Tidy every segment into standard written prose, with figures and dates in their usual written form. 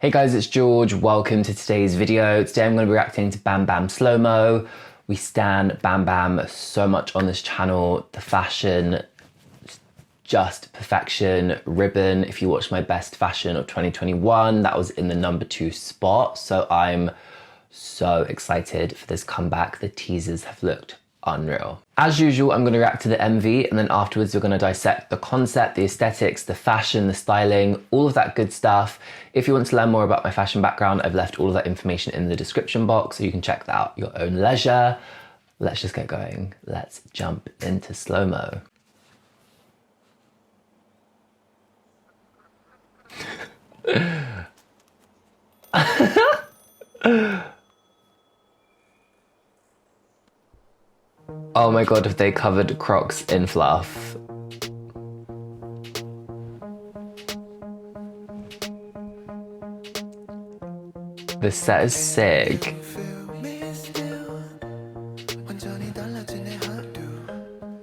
Hey guys, it's George. Welcome to today's video. Today I'm going to be reacting to BamBam Slow Mo. We stan BamBam so much on this channel. The fashion, just perfection. Ribbon, if you watched my best fashion of 2021, that was in the #2 spot. So I'm so excited for this comeback. The teasers have looked unreal. As usual, I'm going to react to the MV and then afterwards we're going to dissect the concept, the aesthetics, the fashion, the styling, all of that good stuff. If you want to learn more about my fashion background, I've left all of that information in the description box so you can check that out at your own leisure. Let's just get going. Let's jump into slow-mo. Oh my god, if they covered Crocs in fluff. This set is sick.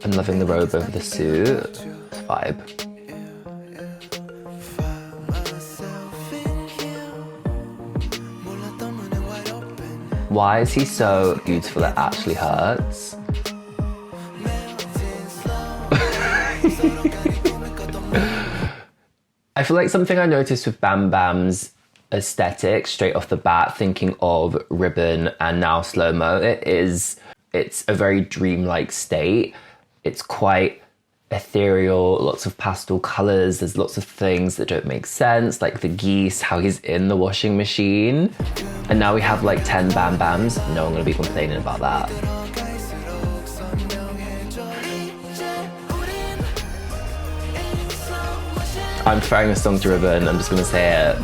I'm loving the robe over the suit. It's vibe. Why is he so beautiful it actually hurts? I feel like something I noticed with BamBam's aesthetic straight off the bat, thinking of Ribbon and now Slow Mo, it's a very dreamlike state. It's quite ethereal, lots of pastel colors. There's lots of things that don't make sense, like the geese, how he's in the washing machine. And now we have like 10 BamBams. No one gonna be complaining about that. I'm preferring this song to Ribbon, I'm just gonna say it.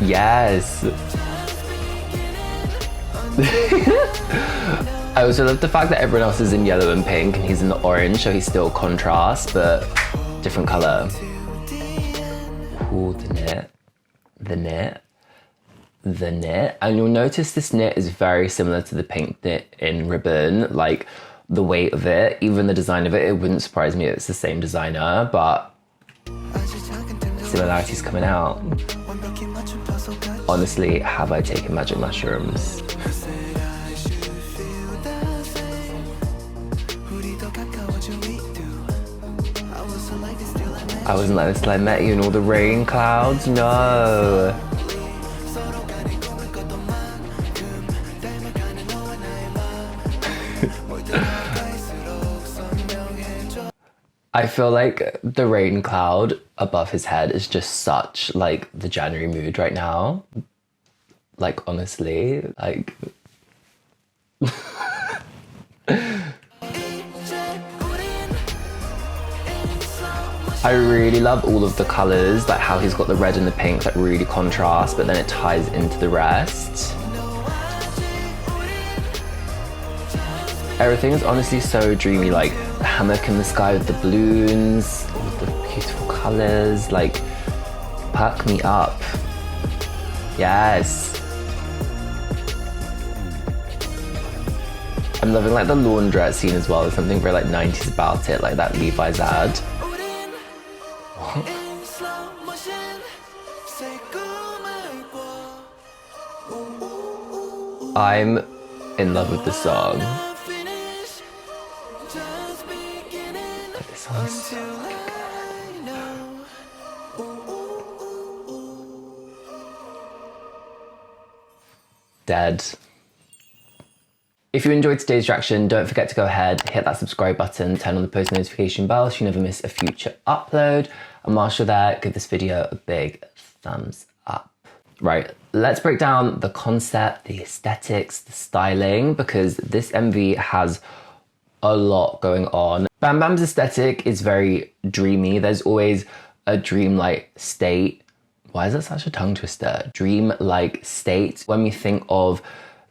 Yes. I also love the fact that everyone else is in yellow and pink and he's in the orange, so he's still contrast, but different color. Ooh, the knit. The knit. The knit. And you'll notice this knit is very similar to the pink knit in Ribbon. Like, the weight of it, even the design of it, it wouldn't surprise me if it's the same designer, but similarities coming out. Honestly, have I taken magic mushrooms? I wasn't like this till I met you in all the rain clouds, no. I feel like the rain cloud above his head is just such like the January mood right now. Like honestly, like I really love all of the colors, like how he's got the red and the pink that really contrast, but then it ties into the rest. Everything is honestly so dreamy, like the hammock in the sky with the balloons, with the beautiful colors, like perk me up. Yes. I'm loving like the laundrette scene as well. There's something very like 90s about it, like that Levi's ad. What? I'm in love with the song. This song is so fucking good. Dead. If you enjoyed today's reaction, don't forget to go ahead, hit that subscribe button, turn on the post notification bell so you never miss a future upload. And whilst you're there, give this video a big thumbs up. Right, let's break down the concept, the aesthetics, the styling, because this MV has a lot going on. BamBam's aesthetic is very dreamy. There's always a dreamlike state. Why is that such a tongue twister? Dream-like state. When we think of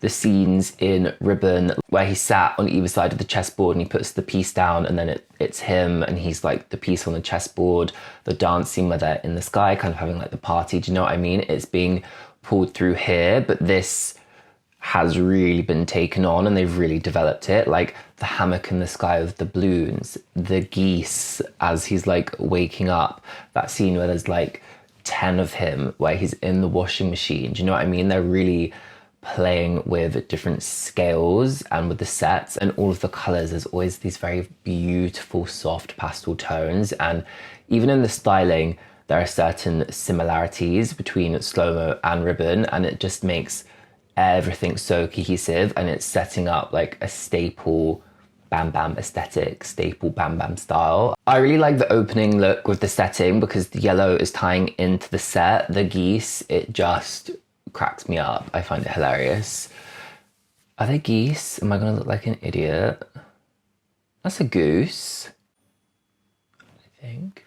the scenes in Ribbon where he sat on either side of the chessboard and he puts the piece down and then it's him and he's like the piece on the chessboard, the dance scene where they're in the sky kind of having like the party, do you know what I mean? It's being pulled through here, but this has really been taken on and they've really developed it. Like the hammock in the sky with the balloons, the geese as he's like waking up, that scene where there's like 10 of him where he's in the washing machine. Do you know what I mean? They're really playing with different scales and with the sets and all of the colors. There's always these very beautiful soft pastel tones, and even in the styling there are certain similarities between Slow Mo and Ribbon, and it just makes everything so cohesive, and it's setting up like a staple BamBam aesthetic, staple BamBam style. I really like the opening look with the setting because the yellow is tying into the set. The geese, it just cracks me up. I find it hilarious. Are they geese? Am I gonna look like an idiot? That's a goose, I think.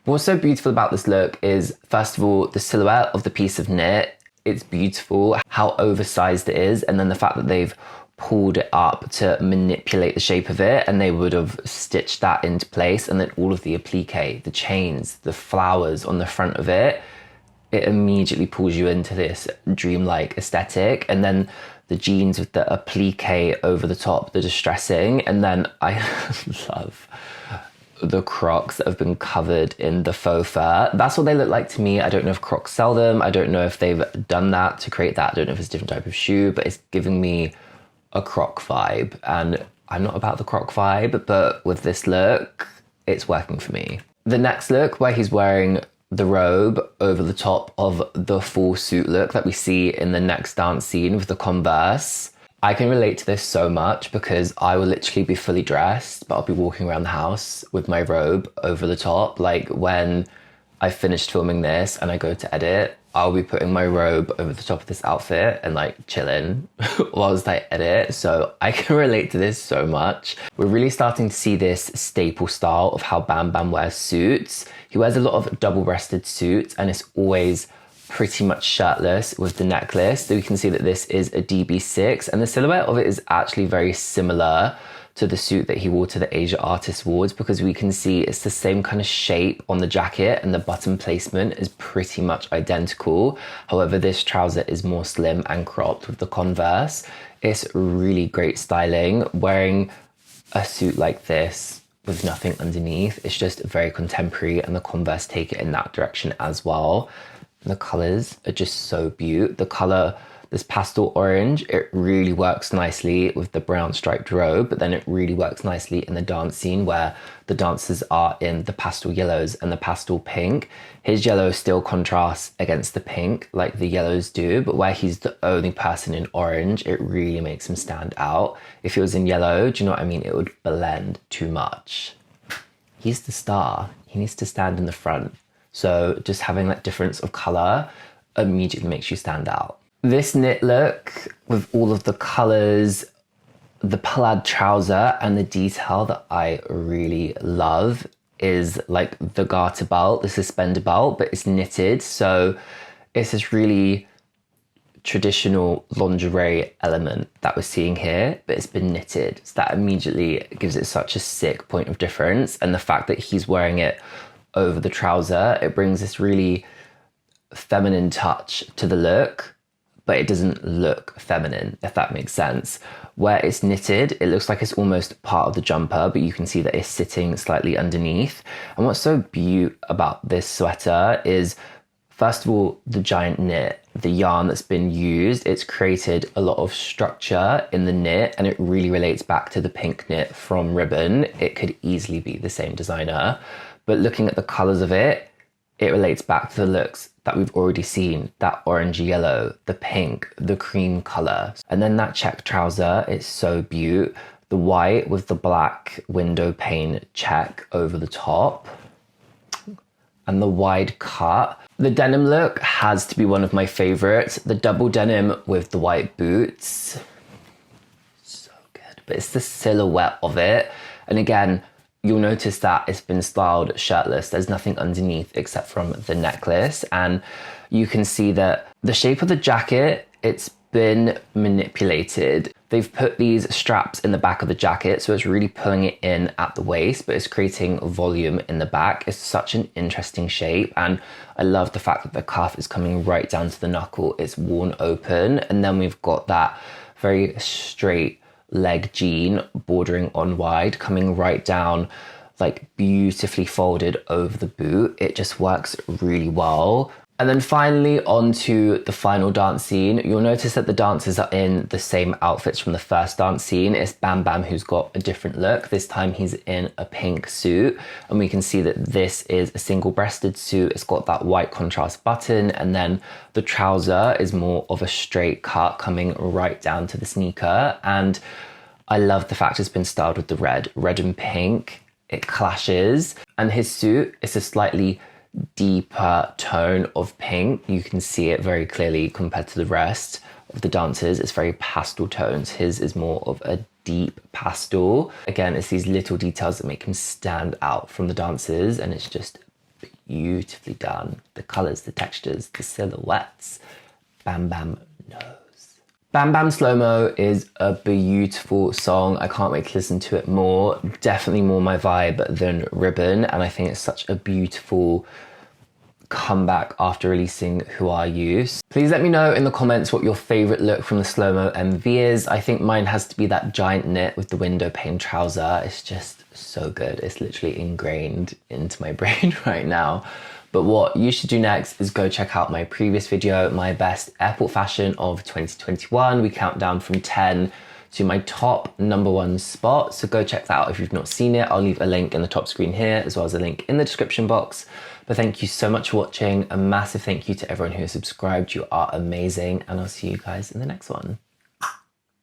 What's so beautiful about this look is, first of all, the silhouette of the piece of knit. It's beautiful how oversized it is, and then the fact that they've pulled it up to manipulate the shape of it, and they would have stitched that into place, and then all of the applique, the chains, the flowers on the front of it, it immediately pulls you into this dreamlike aesthetic. And then the jeans with the applique over the top, the distressing, and then I love the Crocs that have been covered in the faux fur. That's what they look like to me. I don't know if Crocs sell them. I don't know if they've done that to create that. I don't know if it's a different type of shoe, but it's giving me a Croc vibe. And I'm not about the Croc vibe, but with this look, it's working for me. The next look, where he's wearing the robe over the top of the full suit look that we see in the next dance scene with the Converse. I can relate to this so much because I will literally be fully dressed, but I'll be walking around the house with my robe over the top. Like when I finished filming this and I go to edit, I'll be putting my robe over the top of this outfit and like chilling whilst I edit. So I can relate to this so much. We're really starting to see this staple style of how BamBam wears suits. He wears a lot of double-breasted suits, and it's always pretty much shirtless with the necklace. So we can see that this is a DB6, and the silhouette of it is actually very similar to the suit that he wore to the Asia Artist Awards, because we can see it's the same kind of shape on the jacket and the button placement is pretty much identical. However, this trouser is more slim and cropped with the Converse. It's really great styling. Wearing a suit like this with nothing underneath, it's just very contemporary, and the Converse take it in that direction as well. The colors are just so beautiful. The color, this pastel orange, it really works nicely with the brown striped robe, but then it really works nicely in the dance scene where the dancers are in the pastel yellows and the pastel pink. His yellow still contrasts against the pink like the yellows do, but where he's the only person in orange, it really makes him stand out. If he was in yellow, do you know what I mean? It would blend too much. He's the star. He needs to stand in the front. So just having that difference of color immediately makes you stand out. This knit look with all of the colors, the plaid trouser, and the detail that I really love is like the garter belt, the suspender belt, but it's knitted. So it's this really traditional lingerie element that we're seeing here, but it's been knitted. So that immediately gives it such a sick point of difference. And the fact that he's wearing it over the trouser, it brings this really feminine touch to the look, but it doesn't look feminine, if that makes sense. Where it's knitted, it looks like it's almost part of the jumper, but you can see that it's sitting slightly underneath. And what's so beautiful about this sweater is, first of all, the giant knit, the yarn that's been used, it's created a lot of structure in the knit, and it really relates back to the pink knit from Ribbon. It could easily be the same designer, but looking at the colors of it, it relates back to the looks that we've already seen, that orange yellow, the pink, the cream color. And then that check trouser, it's so beaut. The white with the black window pane check over the top, and the wide cut. The denim look has to be one of my favorites. The double denim with the white boots, so good. But it's the silhouette of it. And again, you'll notice that it's been styled shirtless. There's nothing underneath except from the necklace. And you can see that the shape of the jacket, it's been manipulated. They've put these straps in the back of the jacket, so it's really pulling it in at the waist, but it's creating volume in the back. It's such an interesting shape, and I love the fact that the cuff is coming right down to the knuckle. It's worn open, and then we've got that very straight leg jean bordering on wide, coming right down, like beautifully folded over the boot. It just works really well. And then finally onto the final dance scene. You'll notice that the dancers are in the same outfits from the first dance scene. It's Bam Bam who's got a different look. This time he's in a pink suit, and we can see that this is a single-breasted suit. It's got that white contrast button, and then the trouser is more of a straight cut coming right down to the sneaker. And I love the fact it's been styled with the red and pink. It clashes. And his suit is a slightly deeper tone of pink. You can see it very clearly compared to the rest of the dancers. It's very pastel tones. His is more of a deep pastel. Again, it's these little details that make him stand out from the dancers, and it's just beautifully done. The colors, the textures, the silhouettes. Bam Bam knows. Bam Bam Slow Mo is a beautiful song. I can't wait to listen to it more. Definitely more my vibe than Ribbon, and I think it's such a beautiful comeback after releasing Who Are You. Please let me know in the comments what your favorite look from the Slow Mo MV is. I think mine has to be that giant knit with the window pane trouser. It's just so good. It's literally ingrained into my brain right now. But what you should do next is go check out my previous video, my best airport fashion of 2021. We count down from 10 to my top #1 spot. So go check that out if you've not seen it. I'll leave a link in the top screen here, as well as a link in the description box. But thank you so much for watching. A massive thank you to everyone who has subscribed. You are amazing. And I'll see you guys in the next one.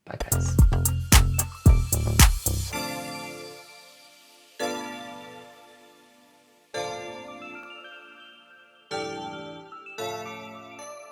Bye guys.